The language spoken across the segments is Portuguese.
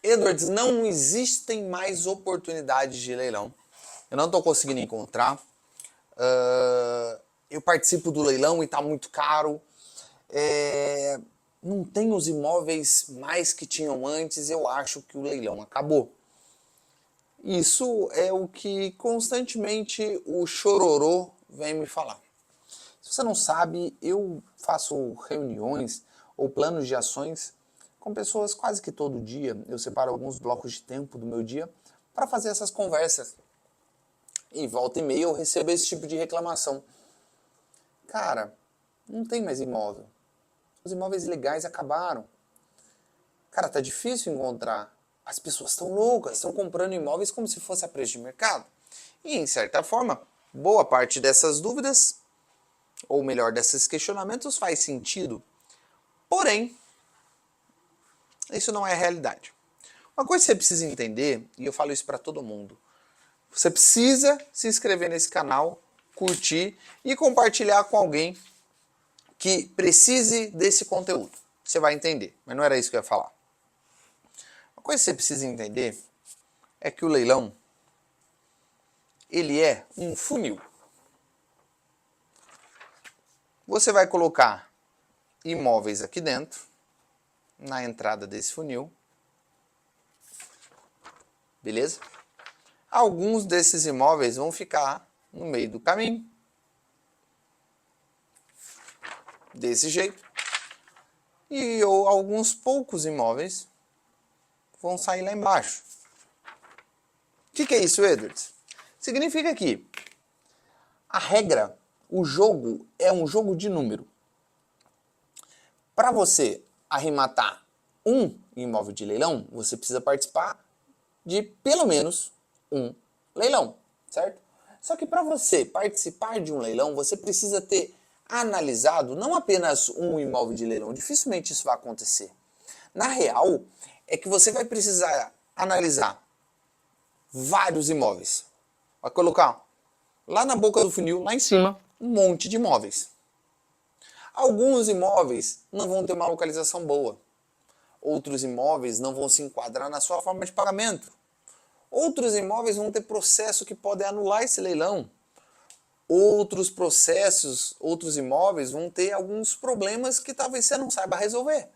Edwards, não existem mais oportunidades de leilão. Eu não estou conseguindo encontrar. Eu participo do leilão e está muito caro. Não tem os imóveis mais que tinham antes. Eu acho que o leilão acabou. Isso é o que constantemente o chororô vem me falar. Se você não sabe, eu faço reuniões ou planos de ações com pessoas quase que todo dia. Eu separo alguns blocos de tempo do meu dia para fazer essas conversas. E volta e meia eu recebo esse tipo de reclamação. Cara, não tem mais imóvel. Os imóveis legais acabaram. Cara, tá difícil encontrar. As pessoas estão loucas, estão comprando imóveis como se fosse a preço de mercado. E, em certa forma, boa parte dessas dúvidas, ou melhor, desses questionamentos faz sentido. Porém, isso não é a realidade. Uma coisa que você precisa entender, e eu falo isso para todo mundo, você precisa se inscrever nesse canal, curtir e compartilhar com alguém que precise desse conteúdo. Você vai entender, mas não era isso que eu ia falar. Uma coisa que você precisa entender é que o leilão, ele é um funil. Você vai colocar imóveis aqui dentro, na entrada desse funil. Beleza? Alguns desses imóveis vão ficar no meio do caminho. Desse jeito. E alguns poucos imóveis vão sair lá embaixo. O que é isso, Edwards? Significa que a regra, o jogo, é um jogo de número. Para você arrematar um imóvel de leilão, você precisa participar de pelo menos um leilão, certo? Só que para você participar de um leilão, você precisa ter analisado não apenas um imóvel de leilão, dificilmente isso vai acontecer. Na real, é que você vai precisar analisar vários imóveis. Vai colocar lá na boca do funil, lá em cima, um monte de imóveis. Alguns imóveis não vão ter uma localização boa. Outros imóveis não vão se enquadrar na sua forma de pagamento. Outros imóveis vão ter processo que pode anular esse leilão. Outros processos, outros imóveis vão ter alguns problemas que talvez você não saiba resolver.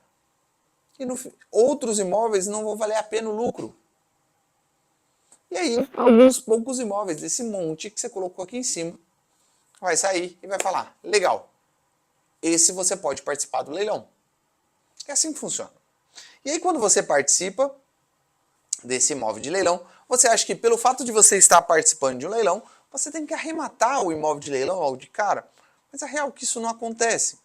E outros imóveis não vão valer a pena o lucro. E aí, alguns poucos imóveis desse monte que você colocou aqui em cima vai sair e vai falar, legal, esse você pode participar do leilão. É assim que funciona. E aí quando você participa desse imóvel de leilão, você acha que pelo fato de você estar participando de um leilão, você tem que arrematar o imóvel de leilão logo de cara. Mas a real é que isso não acontece.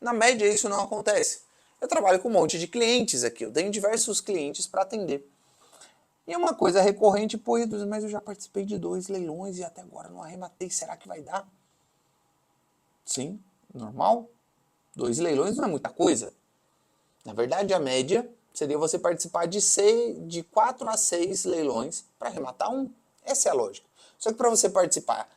Na média isso não acontece. Eu trabalho com um monte de clientes aqui, eu tenho diversos clientes para atender. E é uma coisa recorrente, pô, mas eu já participei de 2 leilões e até agora não arrematei, será que vai dar? Sim, normal. 2 leilões não é muita coisa. Na verdade, a média seria você participar de 4 a 6 leilões para arrematar um. Essa é a lógica. Só que para você participar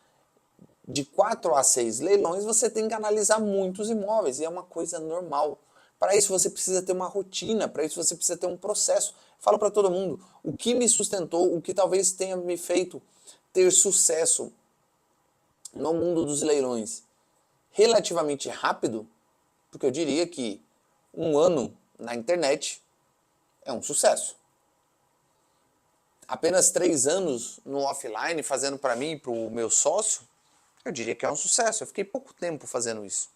de 4 a 6 leilões, você tem que analisar muitos imóveis, e é uma coisa normal. Para isso você precisa ter uma rotina, para isso você precisa ter um processo. Falo para todo mundo, o que me sustentou, o que talvez tenha me feito ter sucesso no mundo dos leilões relativamente rápido, porque eu diria que um ano na internet é um sucesso. Apenas 3 anos no offline fazendo para mim e para o meu sócio, eu diria que é um sucesso. Eu fiquei pouco tempo fazendo isso,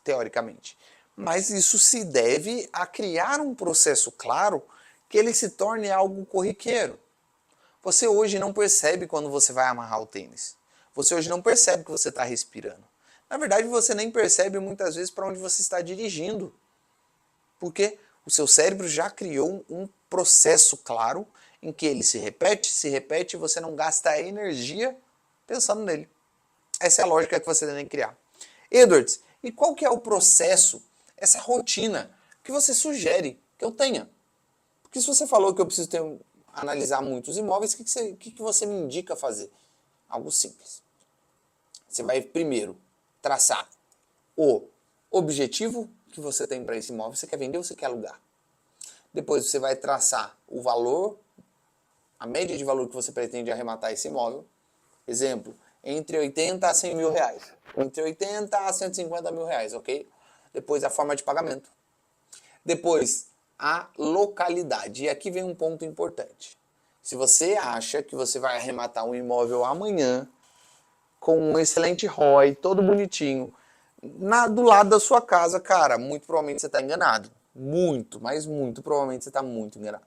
teoricamente. Mas isso se deve a criar um processo claro que ele se torne algo corriqueiro. Você hoje não percebe quando você vai amarrar o tênis. Você hoje não percebe que você está respirando. Na verdade, você nem percebe muitas vezes para onde você está dirigindo. Porque o seu cérebro já criou um processo claro em que ele se repete e você não gasta energia pensando nele. Essa é a lógica que você tem que criar. Edwards, e qual que é o processo, essa rotina que você sugere que eu tenha? Porque se você falou que eu preciso analisar muitos imóveis, o que você me indica fazer? Algo simples. Você vai primeiro traçar o objetivo que você tem para esse imóvel. Você quer vender ou você quer alugar? Depois você vai traçar o valor, a média de valor que você pretende arrematar esse imóvel. Exemplo, entre 80 a 100 mil reais. Entre 80 a 150 mil reais, ok? Depois a forma de pagamento. Depois a localidade. E aqui vem um ponto importante. Se você acha que você vai arrematar um imóvel amanhã, com um excelente ROI, todo bonitinho, do lado da sua casa, cara, muito provavelmente você está enganado. Muito, mas muito provavelmente você está muito enganado.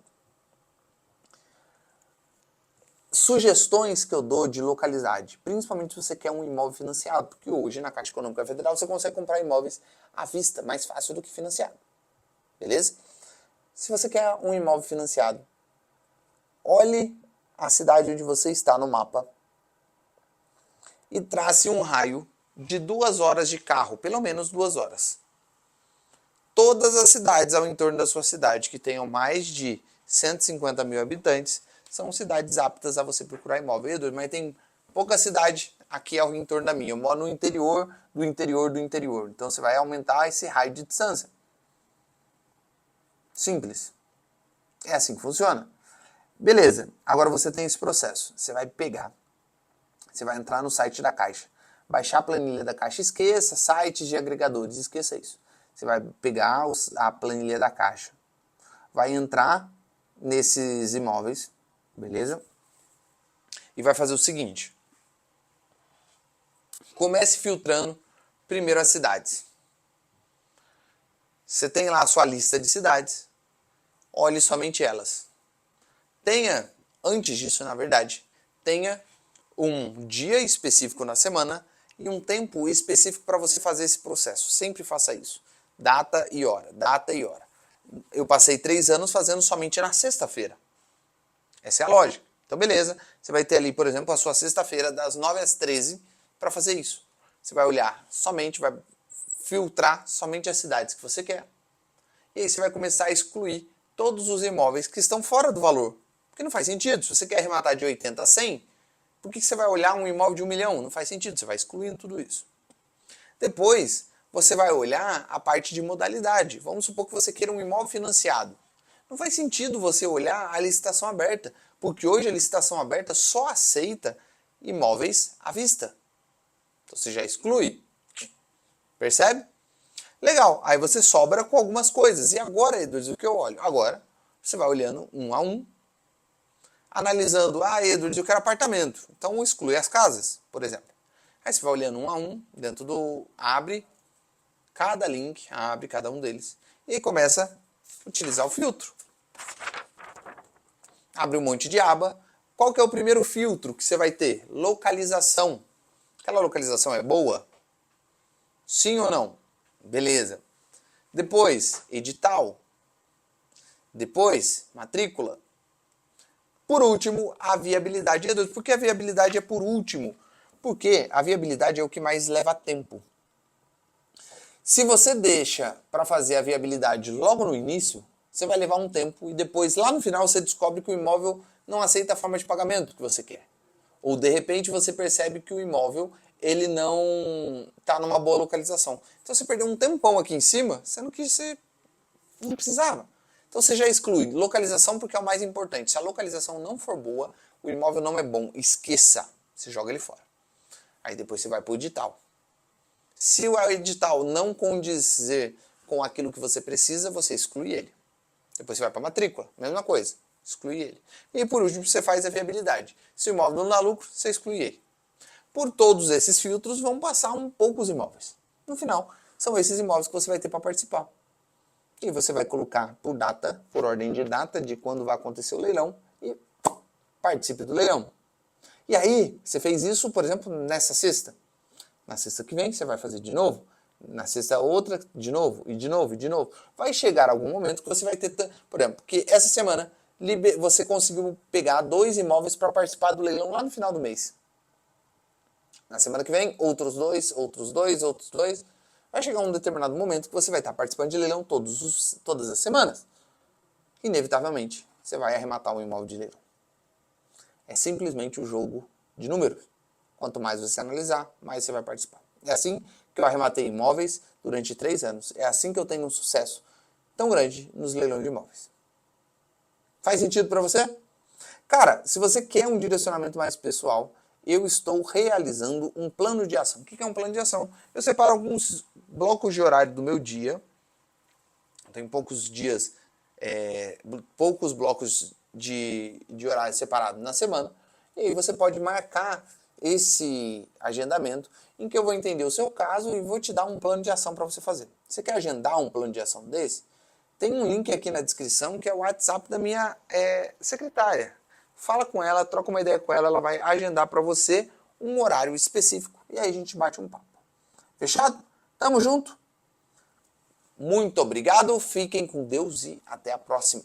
Sugestões que eu dou de localidade, principalmente se você quer um imóvel financiado, porque hoje na Caixa Econômica Federal você consegue comprar imóveis à vista, mais fácil do que financiado. Beleza? Se você quer um imóvel financiado, olhe a cidade onde você está no mapa e trace um raio de 2 horas de carro, pelo menos 2 horas. Todas as cidades ao entorno da sua cidade que tenham mais de 150 mil habitantes são cidades aptas a você procurar imóvel. Eduardo, mas tem pouca cidade aqui ao entorno da minha. Eu moro no interior do interior do interior. Então você vai aumentar esse raio de distância. Simples. É assim que funciona. Beleza, agora você tem esse processo. Você vai pegar, você vai entrar no site da Caixa, baixar a planilha da Caixa. Esqueça sites de agregadores, esqueça isso. Você vai pegar a planilha da Caixa, vai entrar nesses imóveis, beleza? E vai fazer o seguinte. Comece filtrando primeiro as cidades. Você tem lá a sua lista de cidades, olhe somente elas. Tenha, antes disso, na verdade, tenha um dia específico na semana e um tempo específico para você fazer esse processo. Sempre faça isso. Data e hora, data e hora. Eu passei 3 anos fazendo somente na sexta-feira. Essa é a lógica. Então, beleza. Você vai ter ali, por exemplo, a sua sexta-feira das 9 às 13 para fazer isso. Você vai olhar somente, vai filtrar somente as cidades que você quer. E aí você vai começar a excluir todos os imóveis que estão fora do valor. Porque não faz sentido. Se você quer arrematar de 80 a 100, por que você vai olhar um imóvel de 1 milhão? Não faz sentido. Você vai excluindo tudo isso. Depois, você vai olhar a parte de modalidade. Vamos supor que você queira um imóvel financiado. Não faz sentido você olhar a licitação aberta, porque hoje a licitação aberta só aceita imóveis à vista. Então você já exclui. Percebe? Legal. Aí você sobra com algumas coisas. E agora, Edwards, o que eu olho? Agora, você vai olhando um a um, analisando, Edwards, eu quero apartamento. Então exclui as casas, por exemplo. Aí você vai olhando um a um, dentro do... Abre cada link, abre cada um deles. E aí começa a utilizar o filtro. Abre um monte de aba. Qual que é o primeiro filtro que você vai ter? Localização. Aquela localização é boa? Sim ou não? Beleza. Depois, edital. Depois, matrícula. Por último, a viabilidade. Por que a viabilidade é por último? Porque a viabilidade é o que mais leva tempo. Se você deixa para fazer a viabilidade logo no início, você vai levar um tempo e depois, lá no final, você descobre que o imóvel não aceita a forma de pagamento que você quer. Ou, de repente, você percebe que o imóvel ele não está numa boa localização. Então, você perdeu um tempão aqui em cima, sendo que você não precisava. Então, você já exclui localização porque é o mais importante. Se a localização não for boa, o imóvel não é bom. Esqueça. Você joga ele fora. Aí depois você vai para o edital. Se o edital não condizer com aquilo que você precisa, você exclui ele. Depois você vai para a matrícula, mesma coisa, exclui ele. E por último você faz a viabilidade. Se o imóvel não dá lucro, você exclui ele. Por todos esses filtros vão passar poucos imóveis. No final, são esses imóveis que você vai ter para participar. E você vai colocar por data, por ordem de data, de quando vai acontecer o leilão e participe do leilão. E aí, você fez isso, por exemplo, nessa sexta. Na sexta que vem, você vai fazer de novo. Na sexta outra, de novo, e de novo, e de novo. Vai chegar algum momento que você vai ter... Por exemplo, que essa semana você conseguiu pegar 2 imóveis para participar do leilão lá no final do mês. Na semana que vem, outros 2, outros 2, outros 2. Vai chegar um determinado momento que você vai estar participando de leilão todas as semanas. Inevitavelmente, você vai arrematar um imóvel de leilão. É simplesmente o jogo de números. Quanto mais você analisar, mais você vai participar. É assim que eu arrematei imóveis durante 3 anos. É assim que eu tenho um sucesso tão grande nos leilões de imóveis. Faz sentido para você? Cara, se você quer um direcionamento mais pessoal, eu estou realizando um plano de ação. O que é um plano de ação? Eu separo alguns blocos de horário do meu dia. Tem poucos dias, poucos blocos de horário separado na semana. E aí você pode marcar esse agendamento em que eu vou entender o seu caso e vou te dar um plano de ação para você fazer. Você quer agendar um plano de ação desse? Tem um link aqui na descrição que é o WhatsApp da minha secretária. Fala com ela, troca uma ideia com ela, ela vai agendar para você um horário específico e aí a gente bate um papo. Fechado? Tamo junto? Muito obrigado, fiquem com Deus e até a próxima.